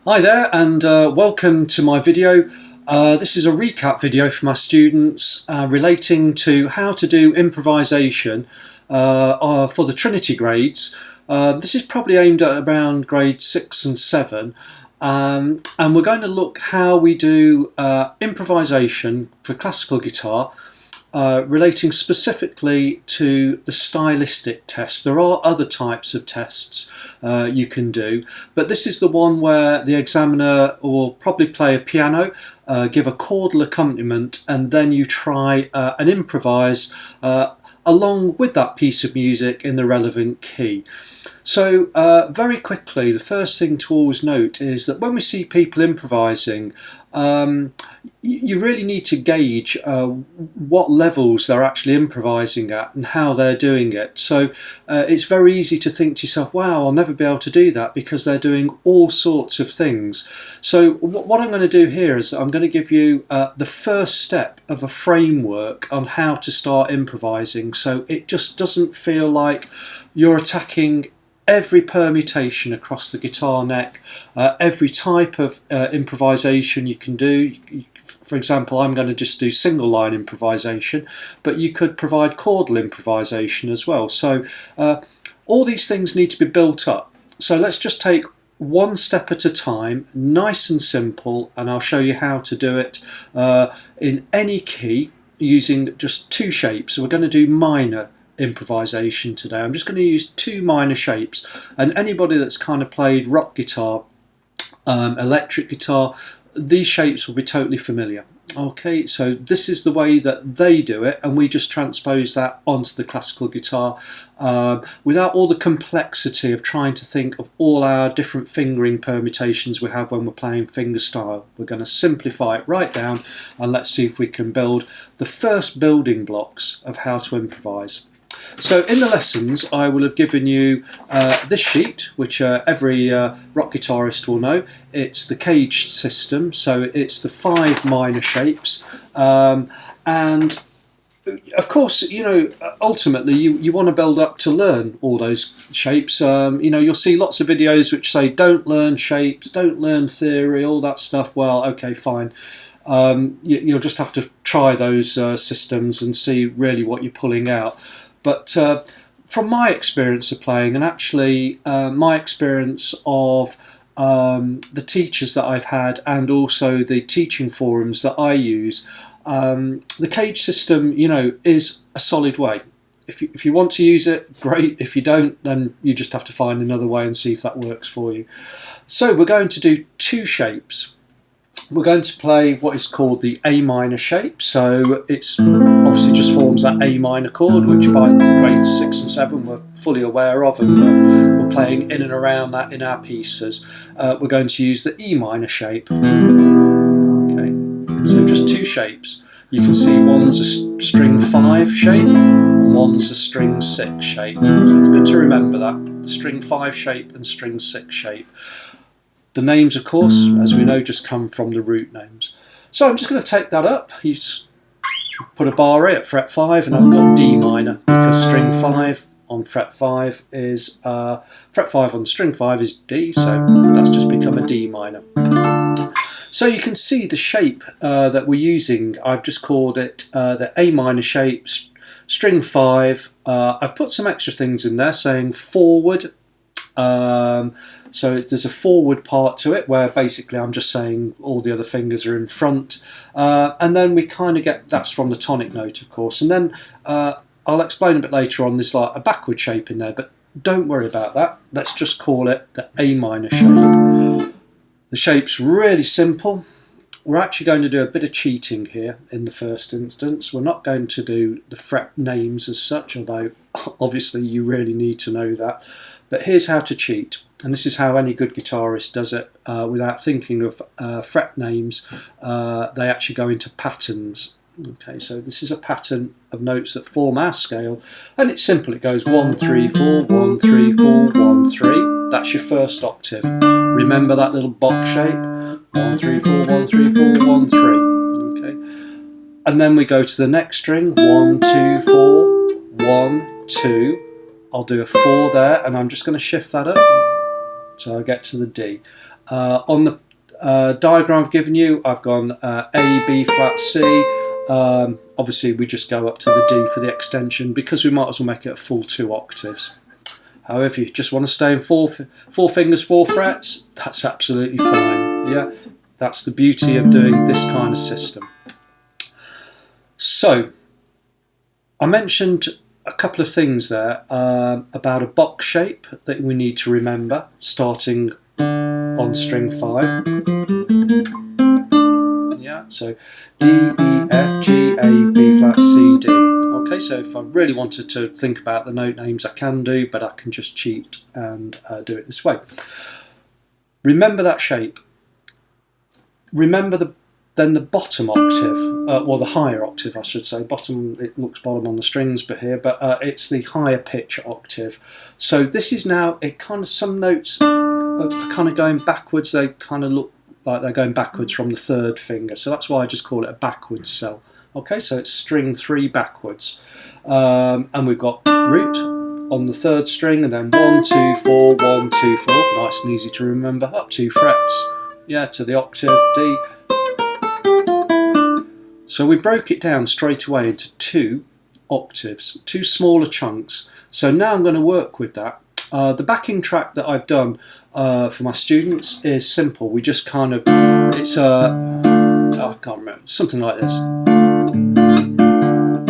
Hi there, and welcome to my video. This is a recap video for my students relating to how to do improvisation for the Trinity grades. This is probably aimed at around grades 6 and 7, and we're going to look how we do improvisation for classical guitar, relating specifically to the stylistic test. There are other types of tests you can do, but this is the one where the examiner will probably play a piano, give a chordal accompaniment, and then you try and improvise along with that piece of music in the relevant key. So very quickly, the first thing to always note is that when we see people improvising, you really need to gauge what levels they're actually improvising at and how they're doing it. So it's very easy to think to yourself, wow, I'll never be able to do that, because they're doing all sorts of things. So what I'm going to do here is I'm going to give you the first step of a framework on how to start improvising, so it just doesn't feel like you're attacking every permutation across the guitar neck, every type of improvisation you can do. For example, I'm going to just do single line improvisation, but you could provide chordal improvisation as well. So all these things need to be built up. So let's just take one step at a time, nice and simple, and I'll show you how to do it in any key using just two shapes. So we're going to do minor improvisation today. I'm just going to use two minor shapes, and anybody that's kind of played rock guitar, electric guitar, these shapes will be totally familiar. Okay, so this is the way that they do it, and we just transpose that onto the classical guitar without all the complexity of trying to think of all our different fingering permutations we have when we're playing fingerstyle. We're going to simplify it right down, and let's see if we can build the first building blocks of how to improvise. So in the lessons I will have given you this sheet, which every rock guitarist will know. It's the caged system, so it's the 5 minor shapes, and of course, you know, ultimately you want to build up to learn all those shapes. You know, you'll see lots of videos which say don't learn shapes, don't learn theory, all that stuff. Well, okay, fine. You'll just have to try those systems and see really what you're pulling out. But from my experience of playing, and actually my experience of the teachers that I've had, and also the teaching forums that I use, the cage system, you know, is a solid way. If you want to use it, great. If you don't, then you just have to find another way and see if that works for you. So we're going to do two shapes. We're going to play what is called the A minor shape. So it's obviously just forms that A minor chord, which by grades 6 and 7 we're fully aware of, and we're playing in and around that in our pieces. We're going to use the E minor shape. Okay, so just two shapes. You can see one's a string 5 shape and one's a string 6 shape. So it's good to remember that, the string 5 shape and string 6 shape. The names, of course, as we know, just come from the root names. So I'm just going to take that up. You put a bar here at fret 5, and I've got D minor, because string 5 on fret 5 is fret 5 on string 5 is D, so that's just become a D minor. So you can see the shape that we're using. I've just called it the A minor shape, string 5. I've put some extra things in there saying forward. So there's a forward part to it, where basically I'm just saying all the other fingers are in front, and then we kind of get, that's from the tonic note, of course, and then I'll explain a bit later on, there's like a backward shape in there, but don't worry about that. Let's just call it the A minor shape. The shape's really simple. We're actually going to do a bit of cheating here in the first instance. We're not going to do the fret names as such, although obviously you really need to know that. But here's how to cheat, and this is how any good guitarist does it without thinking of fret names. They actually go into patterns. Okay, so this is a pattern of notes that form our scale, and it's simple. It goes 1, 3, 4, 1, 3, 4, 1, 3. That's your first octave. Remember that little box shape? 1, 3, 4, 1, 3, 4, 1, 3. Okay, and then we go to the next string. 1, 2, 4, 1, 2. I'll do a 4 there, and I'm just going to shift that up. so I get to the D. On the diagram I've given you, I've gone A, B flat, C. Obviously we just go up to the D for the extension because we might as well make it a full 2 octaves. However, if you just want to stay in four fingers, 4 frets, that's absolutely fine. Yeah, that's the beauty of doing this kind of system. So, I mentioned a couple of things there about a box shape that we need to remember, starting on string 5. Yeah, so D, E, F, G, A, B flat, C, D. Okay, so if I really wanted to think about the note names, I can do, but I can just cheat and do it this way. Remember that shape. Remember then the bottom octave, or the higher octave I should say. Bottom, it looks bottom on the strings but here, but it's the higher pitch octave. So this is now, it kind of, some notes are kind of going backwards, they kind of look like they're going backwards from the 3rd finger, so that's why I just call it a backwards cell. Okay, so it's string 3 backwards, and we've got root on the 3rd string, and then 1, 2, 4, 1, 2, 4, nice and easy to remember, up 2 frets, yeah, to the octave D. So we broke it down straight away into 2 octaves, 2 smaller chunks. So now I'm going to work with that. The backing track that I've done for my students is simple. We just kind of, it's I can't remember, something like this.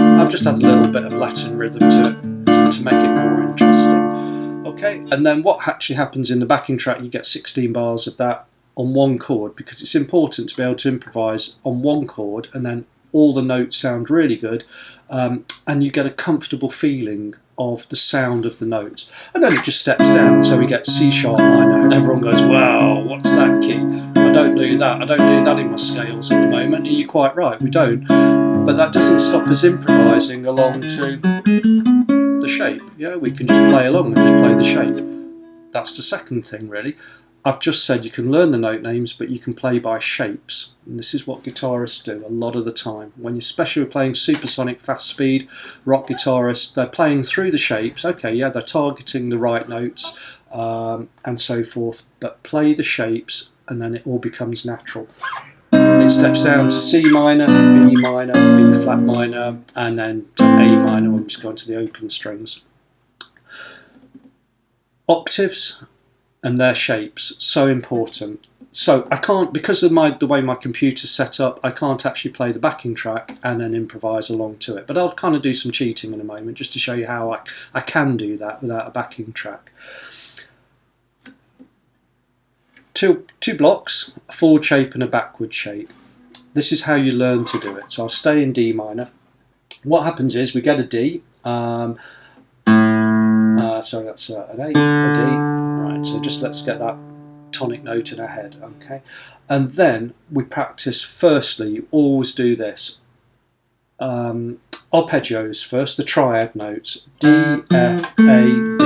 I've just had a little bit of Latin rhythm to make it more interesting. Okay, and then what actually happens in the backing track, you get 16 bars of that on 1 chord, because it's important to be able to improvise on 1 chord and then all the notes sound really good, and you get a comfortable feeling of the sound of the notes. And then it just steps down, so we get C sharp minor, and everyone goes, wow, what's that key? I don't do that in my scales at the moment. And you're quite right, we don't, but that doesn't stop us improvising along to the shape. Yeah, we can just play along and just play the shape. That's the second thing really. I've just said you can learn the note names, but you can play by shapes. And this is what guitarists do a lot of the time. When you're especially playing supersonic fast speed, rock guitarists, they're playing through the shapes. Okay, yeah, they're targeting the right notes and so forth, but play the shapes and then it all becomes natural. It steps down to C minor, B minor, B flat minor, and then to A minor when we just go into the open strings. Octaves and their shapes, so important. So I can't, because of the way my computer's set up, I can't actually play the backing track and then improvise along to it. But I'll kind of do some cheating in a moment just to show you how I can do that without a backing track. Two blocks, a forward shape and a backward shape. This is how you learn to do it. So I'll stay in D minor. What happens is we get a D. So that's an A, a D. Right, so just let's get that tonic note in our head, okay? And then we practice, firstly, you always do this. Arpeggios first, the triad notes. D, F, A, D.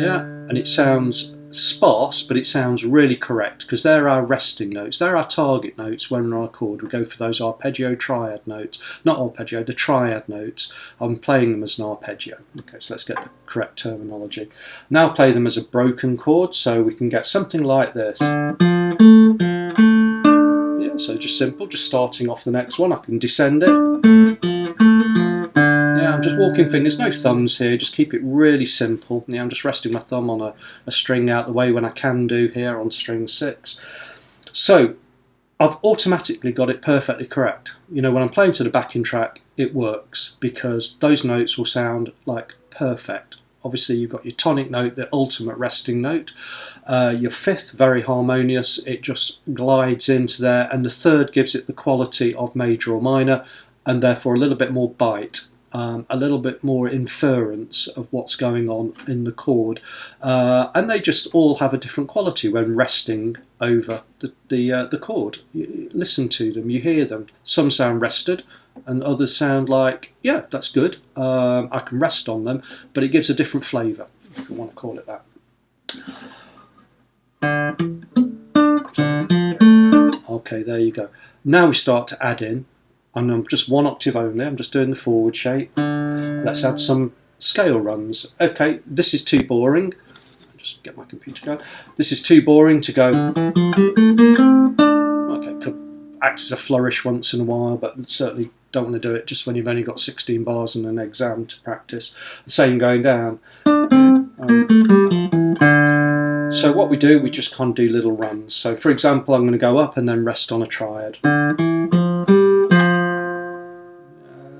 Yeah, and it sounds sparse, but it sounds really correct because they're our resting notes. They're our target notes when we're on a chord. We go for those arpeggio triad notes. Not arpeggio, the triad notes. I'm playing them as an arpeggio. Okay, so let's get the correct terminology. Now play them as a broken chord, so we can get something like this. Yeah, so just simple, just starting off the next one. I can descend it. Yeah, I'm just walking fingers, no thumbs here, just keep it really simple. Yeah, I'm just resting my thumb on a string out the way when I can do here on string 6. So I've automatically got it perfectly correct. You know, when I'm playing to the backing track, it works because those notes will sound like perfect. Obviously you've got your tonic note, the ultimate resting note, your fifth, very harmonious, it just glides into there, and the third gives it the quality of major or minor, and therefore a little bit more bite. A little bit more inference of what's going on in the chord, and they just all have a different quality when resting over the chord. You listen to them, you hear them. Some sound rested, and others sound like, yeah, that's good. I can rest on them, but it gives a different flavour, if you want to call it that. Okay, there you go. Now we start to add in. And I'm just one octave only, I'm just doing the forward shape. Let's add some scale runs. Okay, this is too boring. I'll just get my computer going. This is too boring to go. Okay, could act as a flourish once in a while, but certainly don't want to do it just when you've only got 16 bars and an exam to practice. The same going down. So what we do, we just kind of do little runs. So for example, I'm going to go up and then rest on a triad.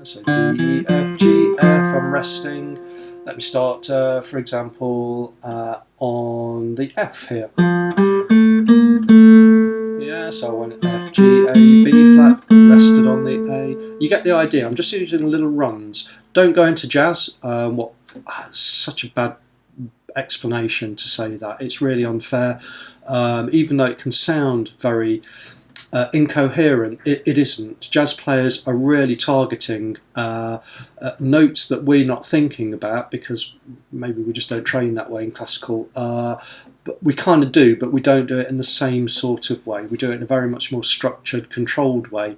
So D, E, F, G, F, I'm resting. Let me start, for example, on the F here. Yeah, so I went F, G, A, B flat, rested on the A. You get the idea, I'm just using little runs. Don't go into jazz. Such a bad explanation to say that. It's really unfair. Even though it can sound very incoherent, it isn't. Jazz players are really targeting notes that we're not thinking about because maybe we just don't train that way in classical. But we kind of do, but we don't do it in the same sort of way. We do it in a very much more structured, controlled way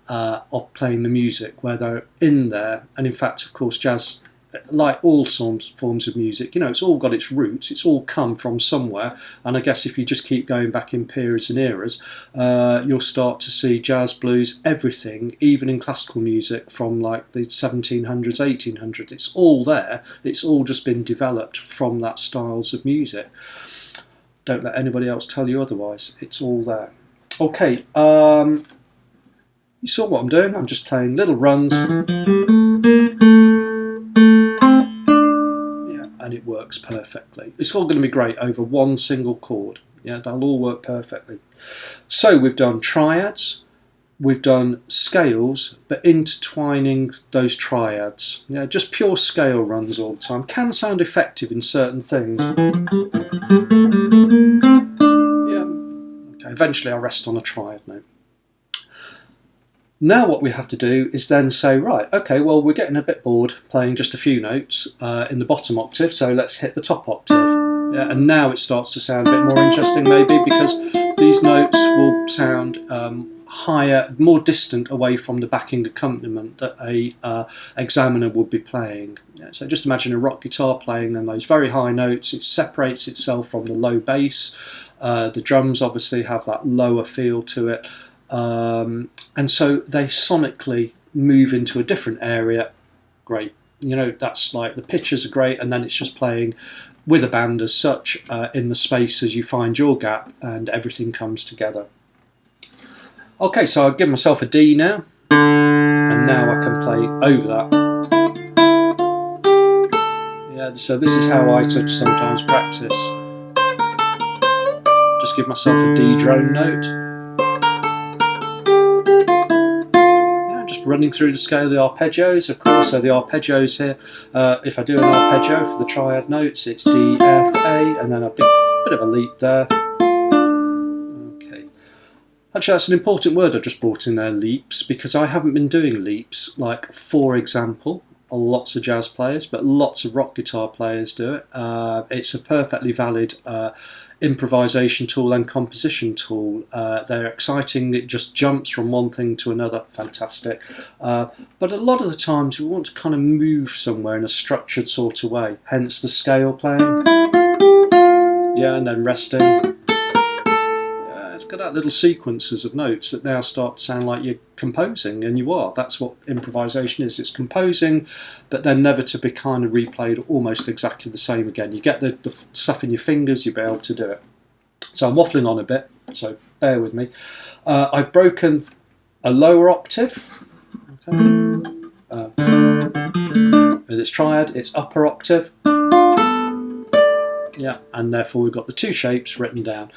of playing the music, where they're in there. And in fact, of course, jazz, like all forms of music, you know, it's all got its roots, it's all come from somewhere, and I guess if you just keep going back in periods and eras, you'll start to see jazz, blues, everything, even in classical music from like the 1700s, 1800s, it's all there, it's all just been developed from that styles of music. Don't let anybody else tell you otherwise, it's all there. Okay, you saw what I'm doing, I'm just playing little runs. And it works perfectly. It's all going to be great over one single chord. Yeah, they'll all work perfectly. So we've done triads, we've done scales, but intertwining those triads. Yeah, just pure scale runs all the time. Can sound effective in certain things. Yeah. Okay, eventually I'll rest on a triad note. Now what we have to do is then say, right, okay, well, we're getting a bit bored playing just a few notes in the bottom octave, so let's hit the top octave. Yeah, and now it starts to sound a bit more interesting maybe, because these notes will sound higher, more distant away from the backing accompaniment that a examiner would be playing. Yeah, so just imagine a rock guitar playing then those very high notes, it separates itself from the low bass. The drums obviously have that lower feel to it. And so they sonically move into a different area. Great, you know, that's like the pitches are great, and then it's just playing with a band as such in the space as you find your gap, and everything comes together. Okay, so I'll give myself a D now, and now I can play over that. Yeah, so this is how I sometimes practice. Just give myself a D drone note. Running through the scale of the arpeggios, of course, so the arpeggios here, if I do an arpeggio for the triad notes, it's D, F, A, and then a bit of a leap there. Okay. Actually, that's an important word I've just brought in there, leaps, because I haven't been doing leaps, like, for example, lots of jazz players, but lots of rock guitar players do it. It's a perfectly valid improvisation tool and composition tool. They're exciting, it just jumps from one thing to another, fantastic. But a lot of the times we want to kind of move somewhere in a structured sort of way, hence the scale playing. Yeah, and then resting. It's got that little sequences of notes that now start to sound like you're composing, and you are. That's what improvisation is. It's composing, but then never to be kind of replayed almost exactly the same again. You get the stuff in your fingers, you'll be able to do it. So I'm waffling on a bit, so bear with me. I've broken a lower octave. Okay. With its triad, it's upper octave. Yeah, and therefore we've got the two shapes written down.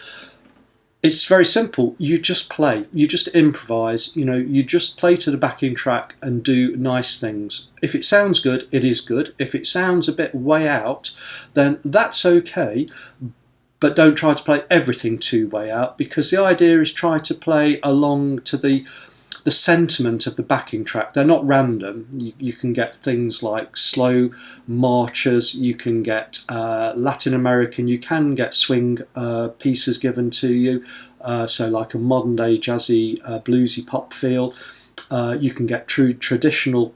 It's very simple. You just play. You just improvise. You know, you just play to the backing track and do nice things. If it sounds good, it is good. If it sounds a bit way out, then that's okay. But don't try to play everything too way out, because the idea is try to play along to the sentiment of the backing track. They're not random. You can get things like slow marches, you can get Latin American, you can get swing pieces given to you, so like a modern day jazzy bluesy pop feel. You can get true traditional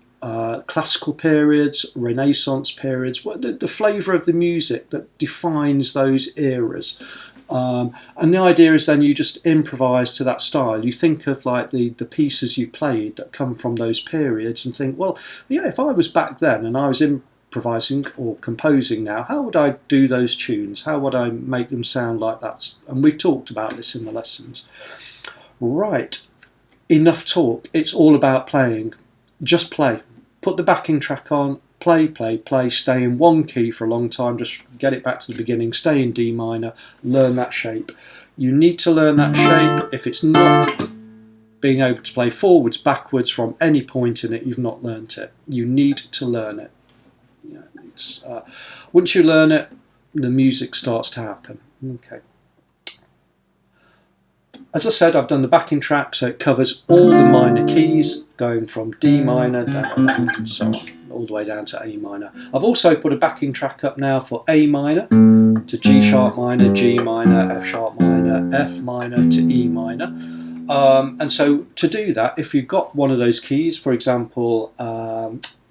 classical periods, Renaissance periods, the flavour of the music that defines those eras. And the idea is then you just improvise to that style. You think of like the pieces you played that come from those periods and think, well, yeah, if I was back then and I was improvising or composing now, how would I do those tunes? How would I make them sound like that? And we've talked about this in the lessons. Right, enough talk. It's all about playing. Just play. Put the backing track on. Play, play, play, stay in one key for a long time, just get it back to the beginning, stay in D minor, learn that shape. You need to learn that shape. If it's not being able to play forwards, backwards from any point in it, you've not learnt it. You need to learn it. Yeah, once you learn it, the music starts to happen. Okay. As I said, I've done the backing track, so it covers all the minor keys, going from D minor down and so on, all the way down to A minor. I've also put a backing track up now for A minor to G sharp minor, G minor, F sharp minor, F minor to E minor. And so to do that, if you've got one of those keys, for example,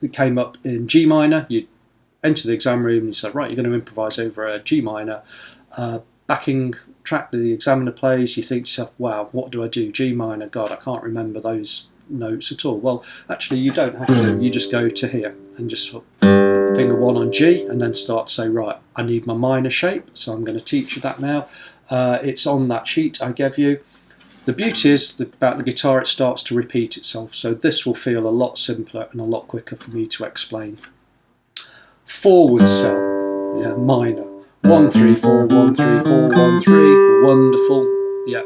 it came up in G minor, you enter the exam room and you say, right, you're going to improvise over a G minor backing track that the examiner plays. You think to yourself, wow, what do I do? G minor, God, I can't remember those notes at all. Well, actually you don't have to. You just go to here and just finger 1 on G and then start to say, right, I need my minor shape, so I'm going to teach you that now. It's on that sheet I gave you. The beauty is about the guitar, it starts to repeat itself, so this will feel a lot simpler and a lot quicker for me to explain. Forward cell, yeah, minor. 1 3 4 1 3 4 1 3. Wonderful. Yeah,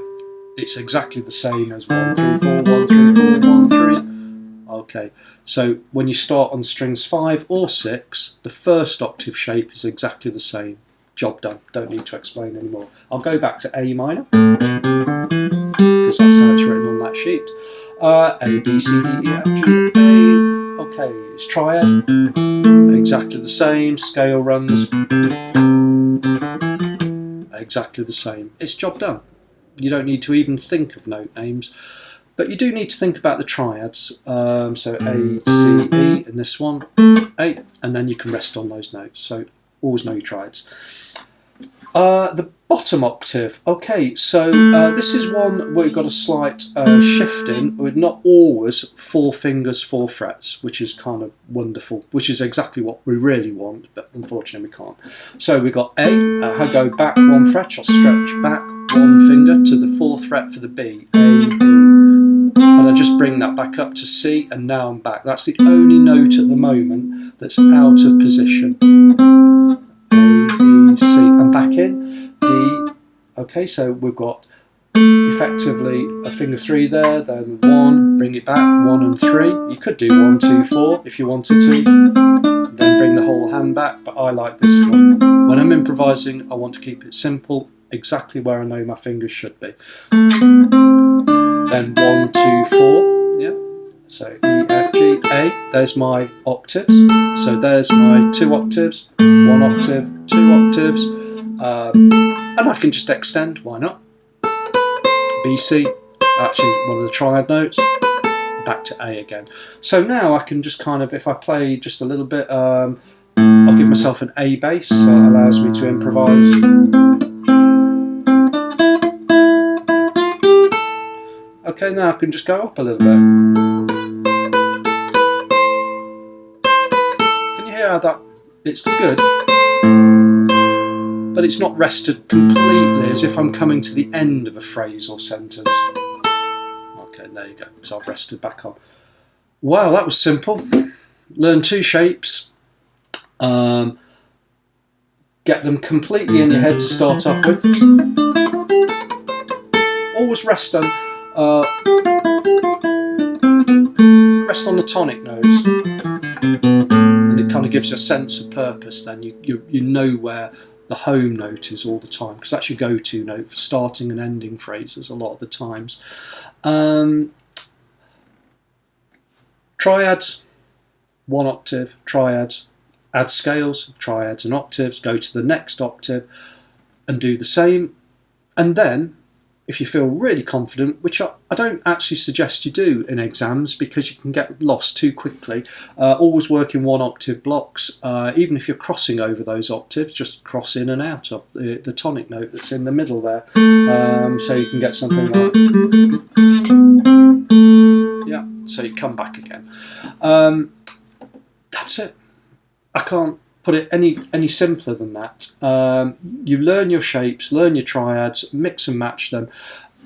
it's exactly the same as 1 3 4 1 3 4 1 3. Okay, so when you start on strings 5 or 6, the first octave shape is exactly the same. Job done. Don't need to explain anymore. I'll go back to A minor because that's how it's written on that sheet. A B C D E F G A. Okay, it's triad. Exactly the same. Scale runs. Exactly the same. It's job done. You don't need to even think of note names, but you do need to think about the triads. So A, C, E in this one, A, and then you can rest on those notes. So always know your triads. The bottom octave. Okay, so this is one where we've got a slight shift in, with not always 4 fingers, 4 frets, which is kind of wonderful, which is exactly what we really want, but unfortunately we can't. So we've got A, I go back 1 fret, I'll stretch back 1 finger to the 4th fret for the B, A, B, and I just bring that back up to C, and now I'm back. That's the only note at the moment that's out of position. A, B, C, and back in, D. Okay, so we've got effectively a finger 3 there, then 1, bring it back, 1 and 3. You could do 1, 2, 4 if you wanted to, then bring the whole hand back, but I like this one. When I'm improvising, I want to keep it simple, exactly where I know my fingers should be. Then 1, 2, 4, yeah. So E, F, G, A, there's my octaves. So there's my 2 octaves, 1 octave, 2 octaves, and I can just extend, why not? B, C, actually one of the triad notes, back to A again. So now I can just kind of, if I play just a little bit, I'll give myself an A bass, so it allows me to improvise. Okay, now I can just go up a little bit. Can you hear how that, it's good, but it's not rested completely as if I'm coming to the end of a phrase or sentence. Okay, there you go, so I've rested back on. Wow, that was simple. Learn 2 shapes. Get them completely in your head to start off with. Always rest on the tonic notes, and it kind of gives you a sense of purpose. Then you know where the home note is all the time, because that's your go-to note for starting and ending phrases a lot of the times. Triads, 1 octave, triads, add scales, triads and octaves, go to the next octave and do the same. And then if you feel really confident, which I don't actually suggest you do in exams because you can get lost too quickly, always work in 1-octave blocks. Even if you're crossing over those octaves, just cross in and out of the tonic note that's in the middle there. So you can get something like, yeah, so you come back again. That's it. I can't put it any simpler than that. You learn your shapes, learn your triads, mix and match them,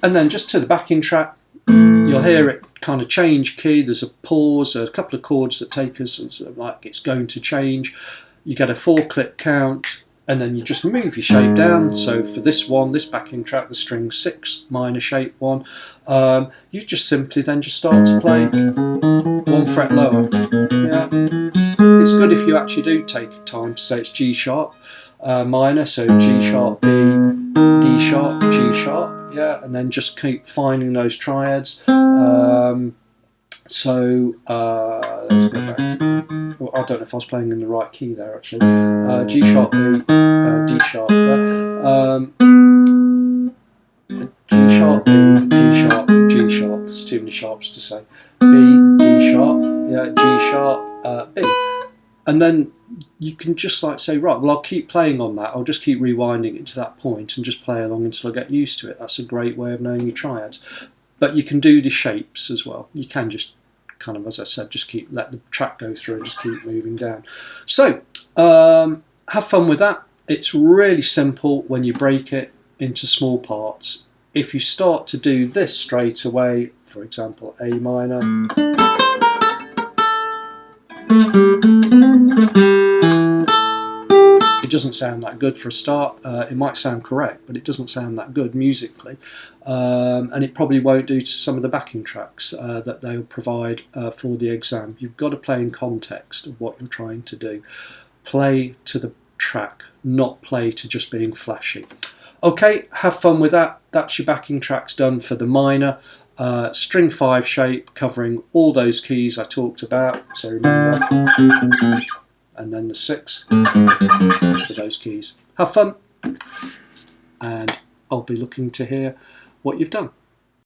and then just to the backing track, you'll hear it kind of change key. There's a pause, a couple of chords that take us sort of like it's going to change. You get a 4-click count, and then you just move your shape down. So for this one, this backing track, the string 6 minor shape 1, you just simply then just start to play 1 fret lower. Yeah. It's good if you actually do take time to say it's G sharp minor, so G sharp, B, D sharp, G sharp, yeah, and then just keep finding those triads. Let's go back. Well, I don't know if I was playing in the right key there actually. G sharp, B, D sharp, G sharp, B, D sharp, G sharp. There's too many sharps to say. B, D sharp, yeah, G sharp, B. And then you can just like say, right, well, I'll keep playing on that. I'll just keep rewinding it to that point and just play along until I get used to it. That's a great way of knowing your triads. But you can do the shapes as well. You can just kind of, as I said, just let the track go through and just keep moving down. So have fun with that. It's really simple when you break it into small parts. If you start to do this straight away, for example, A minor, it doesn't sound that good for a start. It might sound correct, but it doesn't sound that good musically, and it probably won't do to some of the backing tracks that they'll provide for the exam. You've got to play in context of what you're trying to do. Play to the track, not play to just being flashy. Okay, have fun with that. That's your backing tracks done for the minor. String 5 shape covering all those keys I talked about, so remember, and then the 6 for those keys. Have fun, and I'll be looking to hear what you've done.